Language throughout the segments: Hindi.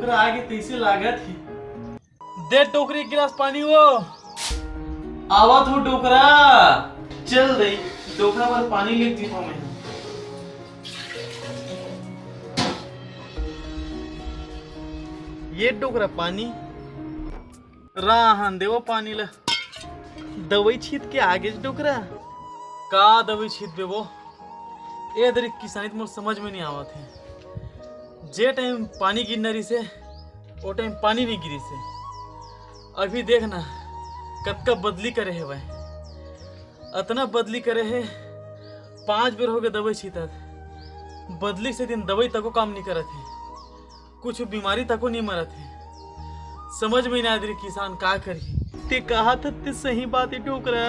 डोकरा आगे तैसे लागत ही। दे टोकरी एक गिलास पानी वो आवत हो डोकरा। चल दे डोकरा पर पानी ले जीपो में। ये डोकरा पानी राहन देवो पानी ला। दवाई छीत के आगे डोकरा का दवाई छीत बे वो ए दरी किसानी तो मोर समझ में नहीं आवत है। जे टाइम पानी गिरना रही से वो टाइम पानी नहीं गिरी से। अभी देखना कतका बदली करे है भाई, अतना बदली करे है। 5 बेर हो गए दवाई छीतत, बदली से दिन दवाई तको काम नहीं करत है, कुछ बीमारी तको नहीं मरत है। समझ में नहीं आ रही किसान का करी। ते कहा था ते सही बात है डोकरा।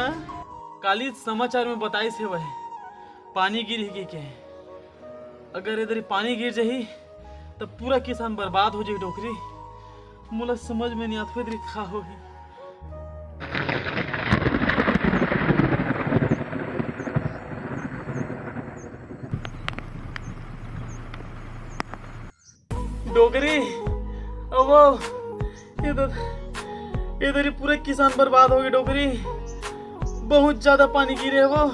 काली समाचार में बताई से वह पानी गिर ही के अगर इधर पानी गिर जाही तब पूरा किसान बर्बाद हो जाए। डोकरी मुला समझ में नहीं आता इधर खा होगी। डोकरी अब इधर पूरे किसान बर्बाद हो गए। डोकरी बहुत ज्यादा पानी गिरे है वो,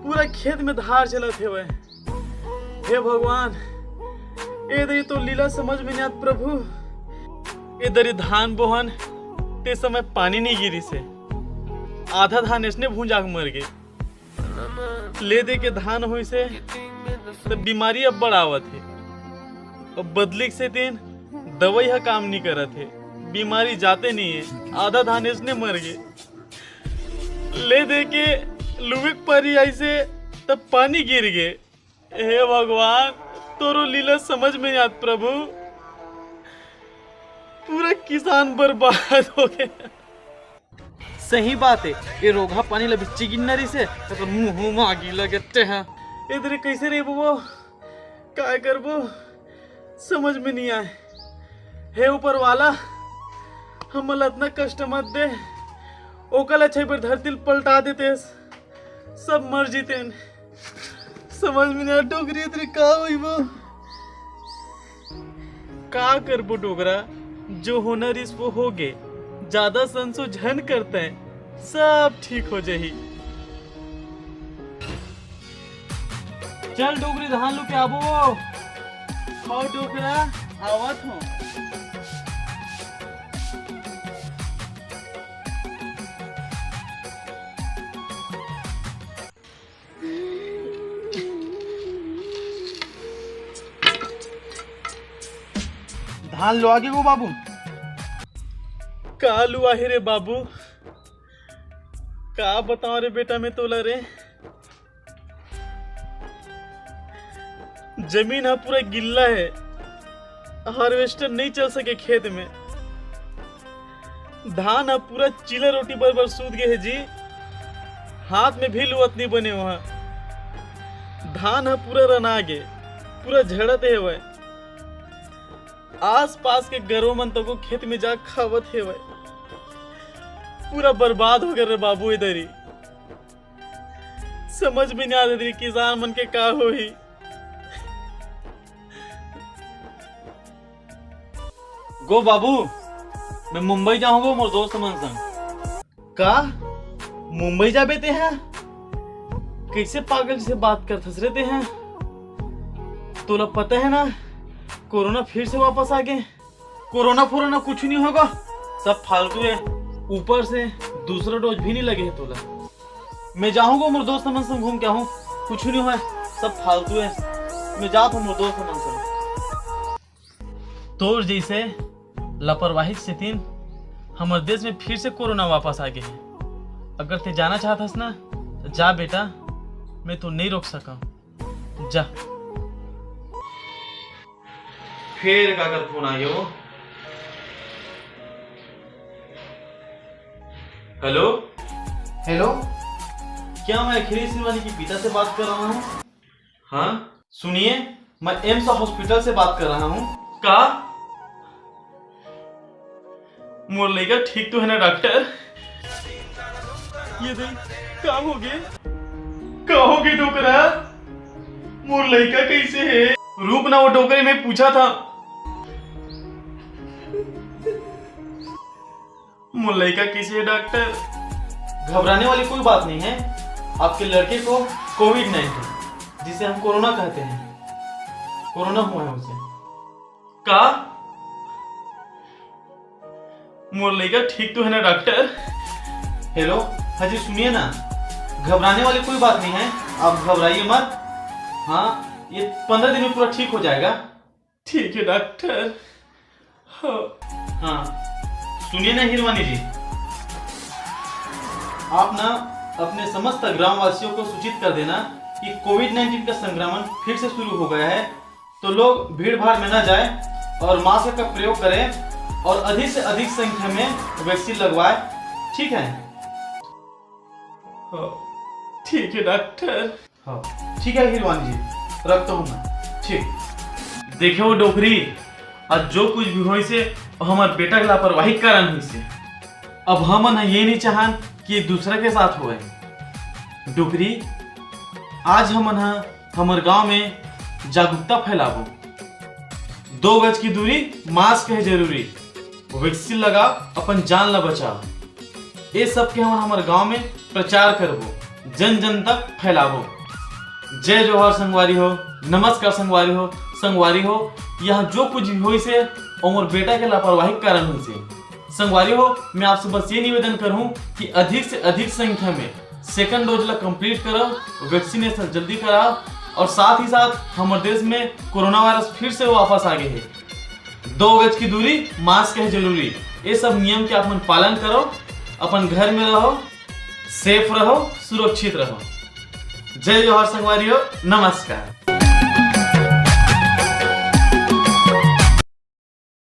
पूरा खेत में धार चला थे वह। हे भगवान इधर तो लीला समझ में नहीं आत प्रभु। इधर धान बोहन ते समय पानी नहीं गिरी से आधा धान इसने भूंजाक मर गए। ले दे के धान हुई से तो बीमारी अब बढ़ावत है। अब बदली से दिन दवाई हा काम नहीं करत है, बीमारी जाते नहीं है, आधा धान इसने मर गए। ले दे के लुविक परी ऐसे तब पानी गिर गए। हे भगवान तोरो लीला समझ में आत प्रभु। पूरा किसान बर्बाद हो गया। सही बात है, ये रोगा पानी ला बिच्ची गिनरी से तो मुंह मागी लगते हैं। इधर कैसे रे वो काय करबो समझ में नहीं आए। हे ऊपर वाला हमला इतना कष्ट मत दे, ओकला अच्छे पर धरती पलटा देते सब मर जीते। समझ में नहीं आ डोकरी इधर का हुई वो का करबो डोकरा। जो होना रिस वो हो गए, ज्यादा संशोधन करते हैं सब ठीक हो जाही। चल डोकरी धान लो के आबो। खाओ डोकरा आवत हो। धान लो आगे गो बाबू। का लुआ है रे बाबू, का बताओ रे बेटा मैं तोला रे। जमीन है पूरा गिल्ला है, हार्वेस्टर नहीं चल सके खेत में। धान है पूरा चिला रोटी बरबर सूद गए है जी, हाथ में भी लुअत नहीं बने वहां। धान है पूरा रना गे, पूरा झड़ते है वह। आस पास के गरों मन तो को खेत में जा खावत है वह। पूरा बर्बाद हो गया रे बाबू। इधर ही समझ में नहीं आता किसान मन के का हो ही। गो बाबू मैं मुंबई जाऊंगा मोर दोस्त मन संग। का मुंबई जा बेते हैं? कैसे पागल से बात करते रहते हैं? तोला पता है ना कोरोना फिर से वापस आ गए। कोरोना फोरोना कुछ नहीं होगा, सब फालतू है। ऊपर से दूसरा डोज भी नहीं लगे है तोला। मैं जाऊंगा मोर दोस्त मन से घूम के आऊं, कुछ नहीं हुआ, सब फालतू है। मैं जाता हूँ मोर दोस्त मन से। तोर जैसे लापरवाही से तीन हमारे देश में फिर से कोरोना वापस आ गए हैं। अगर ते जाना चाहता ना तो जा बेटा, मैं तो नहीं रोक सका, जा। फिर काकर फोन आ गया वो। हेलो हेलो, क्या मैं अखिलेश सिंवानी की पिता से बात कर रहा हूँ? हाँ सुनिए, मैं एम्स हॉस्पिटल से बात कर रहा हूँ। का मोर लड़का ठीक तो है ना डॉक्टर? ये देख क्या हो गए, क्या हो गए डोकरा? मोर लड़का कैसे है? रूप ना वो डोकरे में पूछा था। मुल्लैका किसी है डॉक्टर? घबराने वाली कोई बात नहीं है। आपके लड़के को कोविड-19 जिसे हम कोरोना कहते हैं, कोरोना हुआ है उसे। का मुल्लैका ठीक तो है ना डॉक्टर? हेलो हाजी सुनिए ना, घबराने वाली कोई बात नहीं है, आप घबराइए मत। हाँ ये 15 दिन में पूरा ठीक हो जाएगा। ठीक है डॉक्टर। हाँ सुनिए ना हिरवानी जी, आप ना अपने समस्त ग्रामवासियों को सूचित कर देना कि कोविड-19 का संक्रमण फिर से शुरू हो गया है, तो लोग भीड़ भाड़ में न जाए और मास्क का प्रयोग करें और अधिक से अधिक संख्या में वैक्सीन लगवाए। ठीक है? ठीक है डॉक्टर। हाँ ठीक है हिरवानी जी, रखता हूँ मैं। ठीक। देखो वो डोकरी, आज जो कुछ भी हो से हमारे बेटा के लापरवाही कारण हुई से, अब हम ये नहीं चाहन कि दूसरा के साथ हुए। डोकरी आज हम हमारे गांव में जागरूकता फैलाबो। 2 गज की दूरी, मास्क है जरूरी, वैक्सीन लगा, अपन जान ला बचाओ। ये सब के हम हमारे गांव में प्रचार करबो, जन जन तक फैलाबो। जय जोहर संगवारी हो, नमस्कार संगवारी हो, संगवारी हो। यहाँ जो कुछ भी हुई से और बेटा के लापरवाही कारण हुई से संगवारी हो, मैं आपसे बस ये निवेदन करूं कि अधिक से अधिक संख्या में सेकंड डोज ला कंप्लीट करो, वैक्सीनेशन जल्दी कराओ, और साथ ही साथ हमारे देश में कोरोना वायरस फिर से वापस आ गए है। 2 गज की दूरी, मास्क है जरूरी, ये सब नियम के आप पालन करो, अपन घर में रहो, सेफ रहो, सुरक्षित रहो। जय जोहर संगवारी हो, नमस्कार।